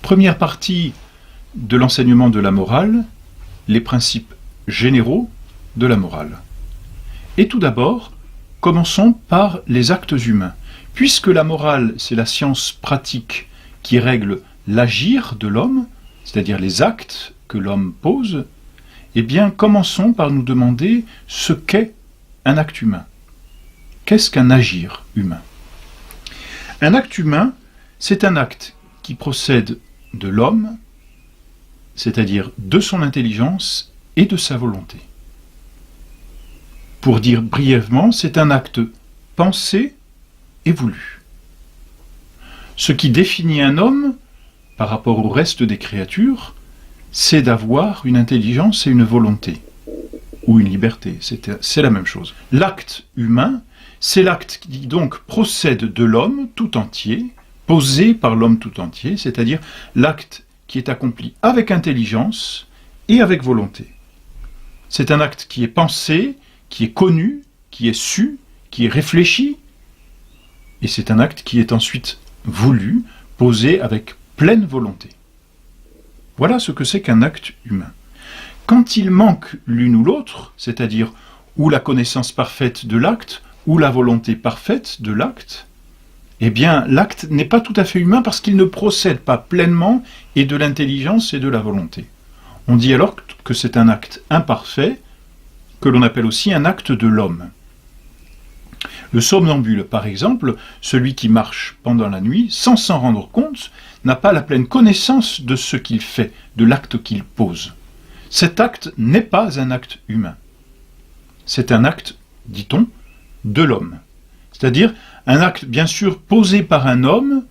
Première partie de l'enseignement de la morale, les principes généraux de la morale. Et tout d'abord, commençons par les actes humains. Puisque la morale, c'est la science pratique qui règle l'agir de l'homme, c'est-à-dire les actes que l'homme pose, eh bien, commençons par nous demander ce qu'est un acte humain. Qu'est-ce qu'un agir humain? Un acte humain, c'est un acte qui procède de l'homme, c'est-à-dire de son intelligence et de sa volonté. Pour dire brièvement, c'est un acte pensé et voulu. Ce qui définit un homme, par rapport au reste des créatures, c'est d'avoir une intelligence et une volonté, ou une liberté, c'est la même chose. L'acte humain, c'est l'acte qui donc procède de l'homme tout entier, posé par l'homme tout entier, c'est-à-dire l'acte qui est accompli avec intelligence et avec volonté. C'est un acte qui est pensé, qui est connu, qui est su, qui est réfléchi, et c'est un acte qui est ensuite voulu, posé avec pleine volonté. Voilà ce que c'est qu'un acte humain. Quand il manque l'une ou l'autre, c'est-à-dire ou la connaissance parfaite de l'acte, ou la volonté parfaite de l'acte, eh bien l'acte n'est pas tout à fait humain parce qu'il ne procède pas pleinement et de l'intelligence et de la volonté. On dit alors que c'est un acte imparfait, que l'on appelle aussi un acte de l'homme. Le somnambule, par exemple, celui qui marche pendant la nuit, sans s'en rendre compte, n'a pas la pleine connaissance de ce qu'il fait, de l'acte qu'il pose. Cet acte n'est pas un acte humain. C'est un acte, dit-on, de l'homme. C'est-à-dire un acte, bien sûr, posé par un homme,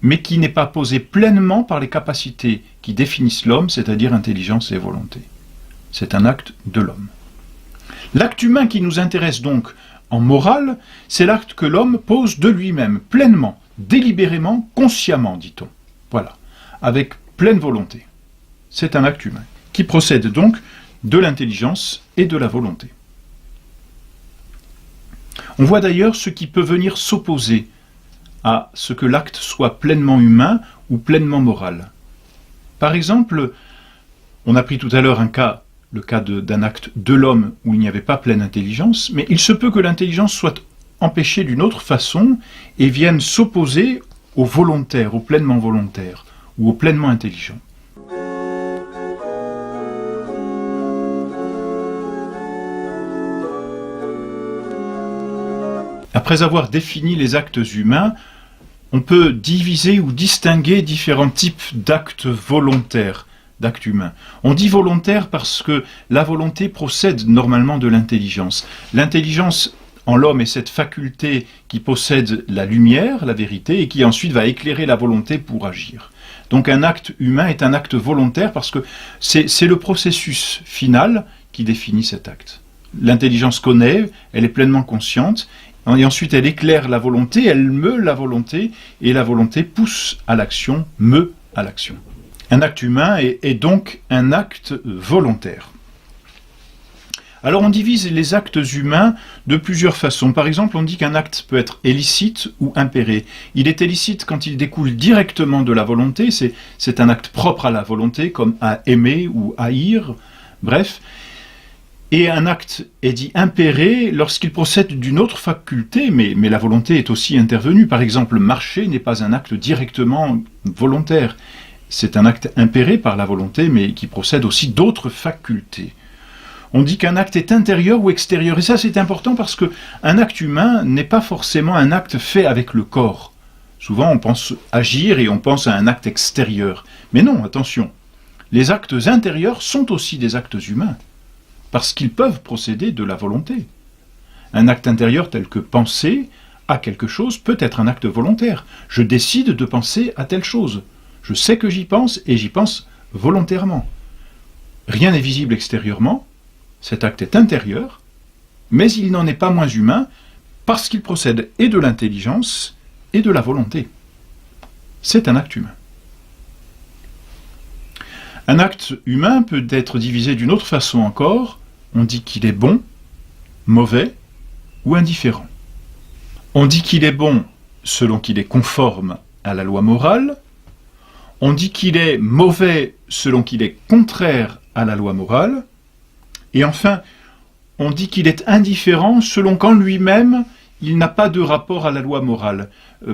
mais qui n'est pas posé pleinement par les capacités qui définissent l'homme, c'est-à-dire intelligence et volonté. C'est un acte de l'homme. L'acte humain qui nous intéresse donc en morale, c'est l'acte que l'homme pose de lui-même, pleinement, délibérément, consciemment, dit-on. Voilà, avec pleine volonté. C'est un acte humain, qui procède donc de l'intelligence et de la volonté. On voit d'ailleurs ce qui peut venir s'opposer à ce que l'acte soit pleinement humain ou pleinement moral. Par exemple, on a pris tout à l'heure le cas d'un acte de l'homme où il n'y avait pas pleine intelligence, mais il se peut que l'intelligence soit empêchée d'une autre façon et vienne s'opposer au volontaire, au pleinement volontaire ou au pleinement intelligent. Après avoir défini les actes humains, on peut diviser ou distinguer différents types d'actes volontaires, d'actes humains. On dit volontaire parce que la volonté procède normalement de l'intelligence. L'intelligence en l'homme est cette faculté qui possède la lumière, la vérité, et qui ensuite va éclairer la volonté pour agir. Donc un acte humain est un acte volontaire parce que c'est le processus final qui définit cet acte. L'intelligence connaît, elle est pleinement consciente, et ensuite elle éclaire la volonté, elle meut la volonté, et la volonté pousse à l'action, meut à l'action. Un acte humain est donc un acte volontaire. Alors on divise les actes humains de plusieurs façons. Par exemple, on dit qu'un acte peut être illicite ou impéré. Il est illicite quand il découle directement de la volonté, c'est un acte propre à la volonté, comme à aimer ou haïr, bref. Et un acte est dit impéré lorsqu'il procède d'une autre faculté, mais la volonté est aussi intervenue. Par exemple, marcher n'est pas un acte directement volontaire. C'est un acte impéré par la volonté, mais qui procède aussi d'autres facultés. On dit qu'un acte est intérieur ou extérieur, et ça c'est important parce qu'un acte humain n'est pas forcément un acte fait avec le corps. Souvent on pense agir et on pense à un acte extérieur. Mais non, attention, les actes intérieurs sont aussi des actes humains, parce qu'ils peuvent procéder de la volonté. Un acte intérieur tel que penser à quelque chose peut être un acte volontaire. Je décide de penser à telle chose. Je sais que j'y pense et j'y pense volontairement. Rien n'est visible extérieurement, cet acte est intérieur, mais il n'en est pas moins humain parce qu'il procède et de l'intelligence et de la volonté. C'est un acte humain. Un acte humain peut être divisé d'une autre façon encore. On dit qu'il est bon, mauvais ou indifférent. On dit qu'il est bon selon qu'il est conforme à la loi morale. On dit qu'il est mauvais selon qu'il est contraire à la loi morale. Et enfin, on dit qu'il est indifférent selon qu'en lui-même, il n'a pas de rapport à la loi morale.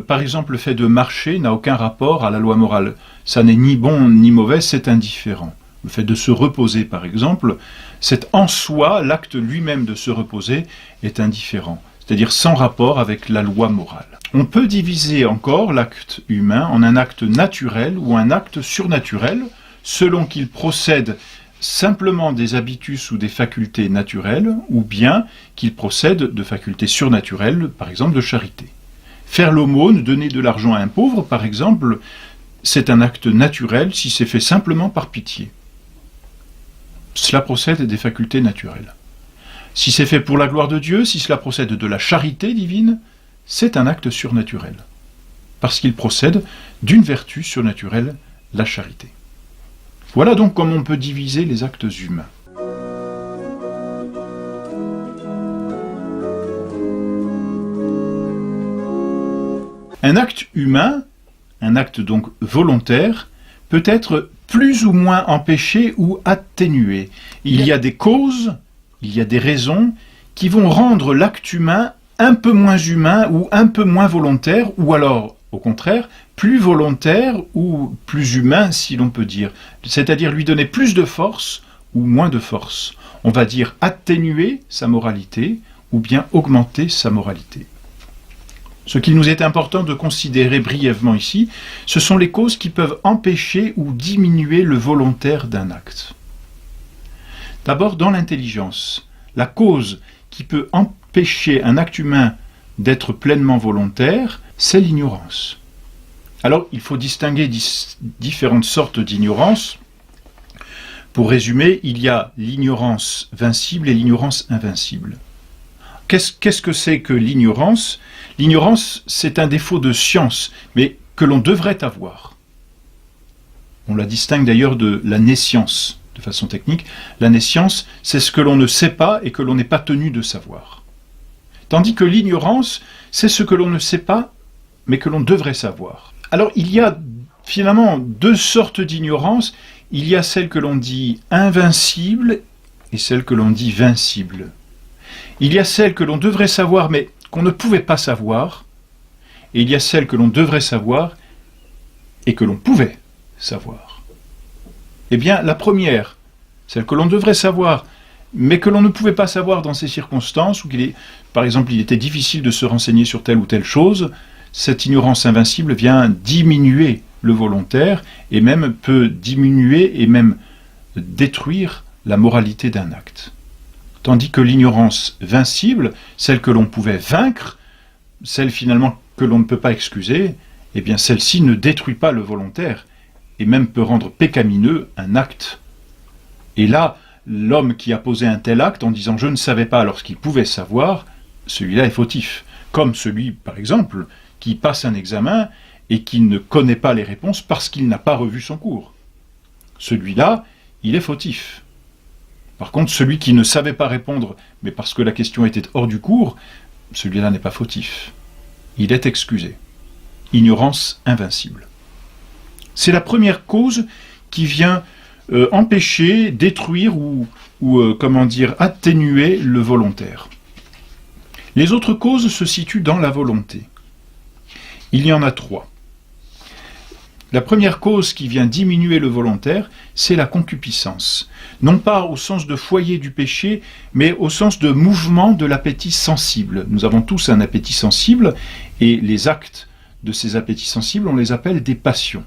Par exemple, le fait de marcher n'a aucun rapport à la loi morale. Ça n'est ni bon ni mauvais, c'est indifférent. Le fait de se reposer, par exemple, c'est en soi, l'acte lui-même de se reposer est indifférent, c'est-à-dire sans rapport avec la loi morale. On peut diviser encore l'acte humain en un acte naturel ou un acte surnaturel, selon qu'il procède simplement des habitus ou des facultés naturelles, ou bien qu'il procède de facultés surnaturelles, par exemple de charité. Faire l'aumône, donner de l'argent à un pauvre, par exemple, c'est un acte naturel si c'est fait simplement par pitié. Cela procède des facultés naturelles. Si c'est fait pour la gloire de Dieu, si cela procède de la charité divine, c'est un acte surnaturel, parce qu'il procède d'une vertu surnaturelle, la charité. Voilà donc comment on peut diviser les actes humains. Un acte humain, un acte donc volontaire, peut être plus ou moins empêché ou atténué. Il y a des causes, il y a des raisons qui vont rendre l'acte humain un peu moins humain ou un peu moins volontaire, ou alors, au contraire, plus volontaire ou plus humain, si l'on peut dire. C'est-à-dire lui donner plus de force ou moins de force. On va dire atténuer sa moralité ou bien augmenter sa moralité. Ce qu'il nous est important de considérer brièvement ici, ce sont les causes qui peuvent empêcher ou diminuer le volontaire d'un acte. D'abord, dans l'intelligence, la cause qui peut empêcher un acte humain d'être pleinement volontaire, c'est l'ignorance. Alors, il faut distinguer différentes sortes d'ignorance. Pour résumer, il y a l'ignorance vincible et l'ignorance invincible. Qu'est-ce que c'est que l'ignorance ? L'ignorance, c'est un défaut de science, mais que l'on devrait avoir. On la distingue d'ailleurs de la nescience, de façon technique. La nescience, c'est ce que l'on ne sait pas et que l'on n'est pas tenu de savoir. Tandis que l'ignorance, c'est ce que l'on ne sait pas, mais que l'on devrait savoir. Alors, il y a finalement deux sortes d'ignorance. Il y a celle que l'on dit invincible et celle que l'on dit vincible. Il y a celle que l'on devrait savoir, mais qu'on ne pouvait pas savoir, et il y a celle que l'on devrait savoir et que l'on pouvait savoir. Eh bien, la première, celle que l'on devrait savoir, mais que l'on ne pouvait pas savoir dans ces circonstances, ou par exemple, il était difficile de se renseigner sur telle ou telle chose, cette ignorance invincible vient diminuer le volontaire, et même peut diminuer et même détruire la moralité d'un acte. Tandis que l'ignorance vincible, celle que l'on pouvait vaincre, celle finalement que l'on ne peut pas excuser, eh bien celle-ci ne détruit pas le volontaire, et même peut rendre pécamineux un acte. Et là, l'homme qui a posé un tel acte en disant « je ne savais pas » alors qu'il pouvait savoir, celui-là est fautif. Comme celui, par exemple, qui passe un examen et qui ne connaît pas les réponses parce qu'il n'a pas revu son cours. Celui-là, il est fautif. Par contre, celui qui ne savait pas répondre, mais parce que la question était hors du cours, celui-là n'est pas fautif. Il est excusé. Ignorance invincible. C'est la première cause qui vient empêcher, détruire ou atténuer le volontaire. Les autres causes se situent dans la volonté. Il y en a trois. La première cause qui vient diminuer le volontaire, c'est la concupiscence. Non pas au sens de foyer du péché, mais au sens de mouvement de l'appétit sensible. Nous avons tous un appétit sensible, et les actes de ces appétits sensibles, on les appelle des passions.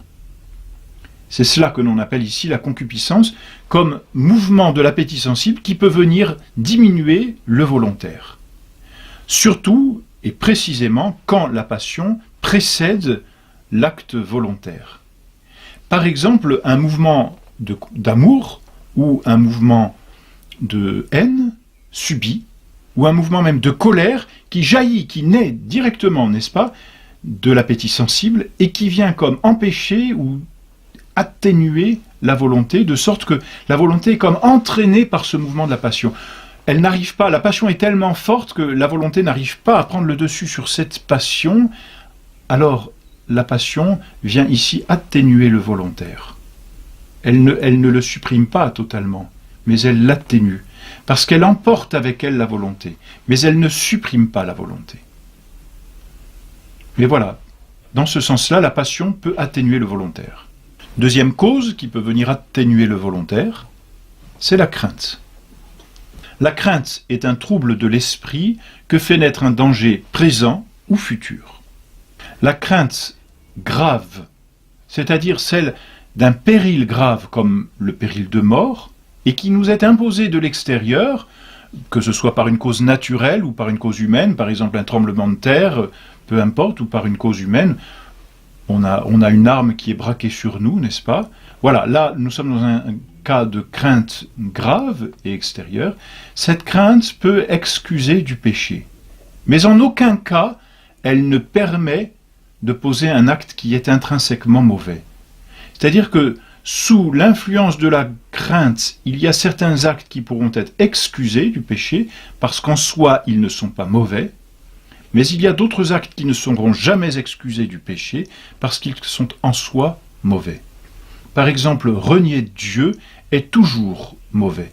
C'est cela que l'on appelle ici la concupiscence, comme mouvement de l'appétit sensible qui peut venir diminuer le volontaire. Surtout, et précisément, quand la passion précède l'acte volontaire. Par exemple, un mouvement d'amour ou un mouvement de haine subi, ou un mouvement même de colère qui jaillit, qui naît directement, n'est-ce pas, de l'appétit sensible et qui vient comme empêcher ou atténuer la volonté, de sorte que la volonté est comme entraînée par ce mouvement de la passion. Elle n'arrive pas, la passion est tellement forte que la volonté n'arrive pas à prendre le dessus sur cette passion, alors la passion vient ici atténuer le volontaire. Elle ne le supprime pas totalement, mais elle l'atténue, parce qu'elle emporte avec elle la volonté, mais elle ne supprime pas la volonté. Mais voilà, dans ce sens-là, la passion peut atténuer le volontaire. Deuxième cause qui peut venir atténuer le volontaire, c'est la crainte. La crainte est un trouble de l'esprit que fait naître un danger présent ou futur. La crainte grave, c'est-à-dire celle d'un péril grave comme le péril de mort, et qui nous est imposé de l'extérieur, que ce soit par une cause naturelle ou par une cause humaine, par exemple un tremblement de terre, peu importe, ou par une cause humaine, on a une arme qui est braquée sur nous, n'est-ce pas? Voilà, là, nous sommes dans un cas de crainte grave et extérieure. Cette crainte peut excuser du péché, mais en aucun cas, elle ne permet de poser un acte qui est intrinsèquement mauvais. C'est-à-dire que sous l'influence de la crainte, il y a certains actes qui pourront être excusés du péché, parce qu'en soi, ils ne sont pas mauvais, mais il y a d'autres actes qui ne seront jamais excusés du péché, parce qu'ils sont en soi mauvais. Par exemple, renier Dieu est toujours mauvais.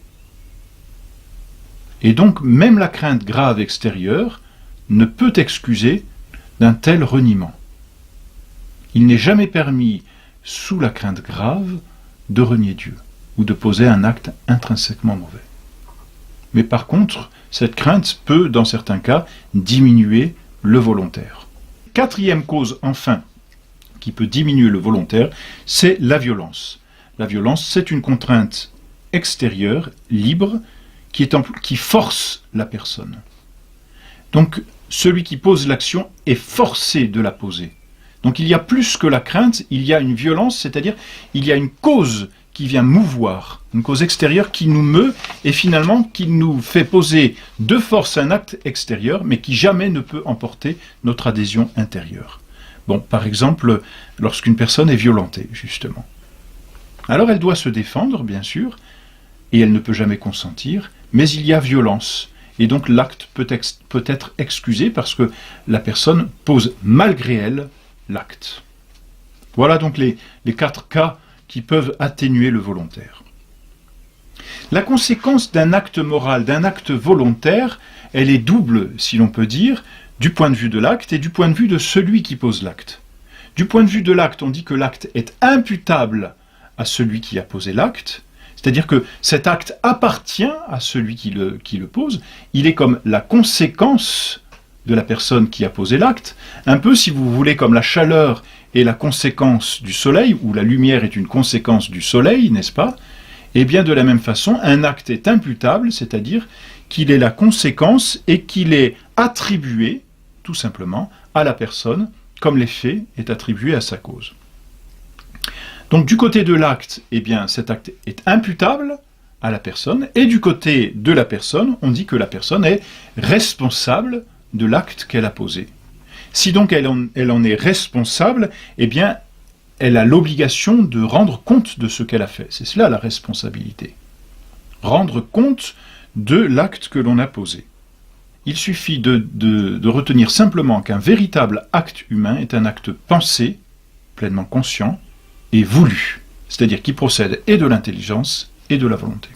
Et donc, même la crainte grave extérieure ne peut excuser d'un tel reniement. Il n'est jamais permis, sous la crainte grave, de renier Dieu, ou de poser un acte intrinsèquement mauvais. Mais par contre, cette crainte peut, dans certains cas, diminuer le volontaire. Quatrième cause, enfin, qui peut diminuer le volontaire, c'est la violence. La violence, c'est une contrainte extérieure, libre, qui force la personne. Donc, celui qui pose l'action est forcé de la poser. Donc il y a plus que la crainte, il y a une violence, c'est-à-dire il y a une cause qui vient mouvoir, une cause extérieure qui nous meut et finalement qui nous fait poser de force un acte extérieur, mais qui jamais ne peut emporter notre adhésion intérieure. Bon, par exemple, lorsqu'une personne est violentée, justement. Alors elle doit se défendre, bien sûr, et elle ne peut jamais consentir, mais il y a violence. Et donc l'acte peut être excusé parce que la personne pose malgré elle l'acte. Voilà donc les 4 cas qui peuvent atténuer le volontaire. La conséquence d'un acte moral, d'un acte volontaire, elle est double, si l'on peut dire, du point de vue de l'acte et du point de vue de celui qui pose l'acte. Du point de vue de l'acte, on dit que l'acte est imputable à celui qui a posé l'acte, c'est-à-dire que cet acte appartient à celui qui le pose, il est comme la conséquence de la personne qui a posé l'acte, un peu, si vous voulez, comme la chaleur est la conséquence du soleil, ou la lumière est une conséquence du soleil, n'est-ce pas? Et bien de la même façon, un acte est imputable, c'est-à-dire qu'il est la conséquence et qu'il est attribué, tout simplement, à la personne, comme l'effet est attribué à sa cause. Donc du côté de l'acte, eh bien cet acte est imputable à la personne, et du côté de la personne, on dit que la personne est responsable de l'acte qu'elle a posé. Si donc elle en est responsable, eh bien, elle a l'obligation de rendre compte de ce qu'elle a fait. C'est cela la responsabilité. Rendre compte de l'acte que l'on a posé. Il suffit de retenir simplement qu'un véritable acte humain est un acte pensé, pleinement conscient, et voulu, c'est-à-dire qui procède et de l'intelligence et de la volonté.